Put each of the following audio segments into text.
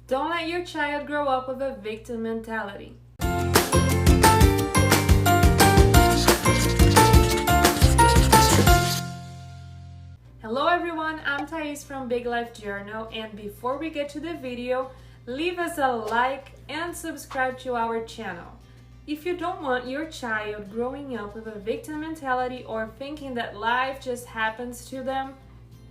Don't let your child grow up with a victim mentality. Hello everyone, I'm Thais from Big Life Journal, and before we get to the video, leave us a like and subscribe to our channel. If you don't want your child growing up with a victim mentality or thinking that life just happens to them,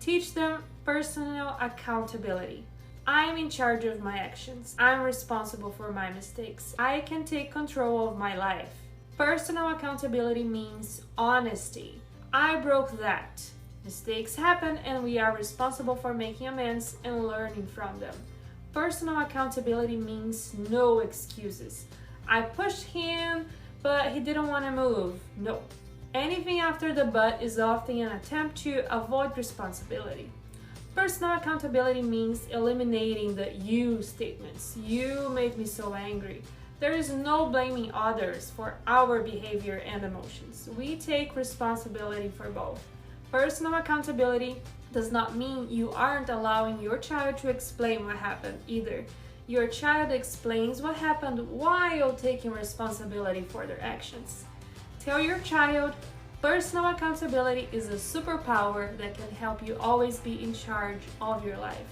teach them personal accountability. I am in charge of my actions. I'm responsible for my mistakes. I can take control of my life. Personal accountability means honesty. I broke that. Mistakes happen and we are responsible for making amends and learning from them. Personal accountability means no excuses. I pushed him, but he didn't want to move. No. Anything after the but is often an attempt to avoid responsibility. Personal accountability means eliminating the you statements. You made me so angry. There is no blaming others for our behavior and emotions. We take responsibility for both. Personal accountability does not mean you aren't allowing your child to explain what happened either. Your child explains what happened while taking responsibility for their actions. Tell your child, personal accountability is a superpower that can help you always be in charge of your life.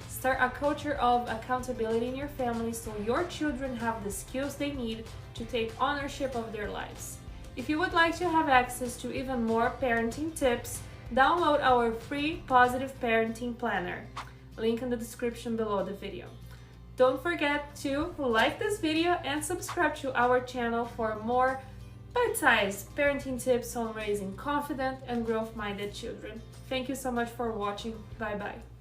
Start a culture of accountability in your family so your children have the skills they need to take ownership of their lives. If you would like to have access to even more parenting tips, download our free Positive Parenting Planner. Link in the description below the video. Don't forget to like this video and subscribe to our channel for more bite-sized parenting tips on raising confident and growth-minded children. Thank you so much for watching. Bye-bye.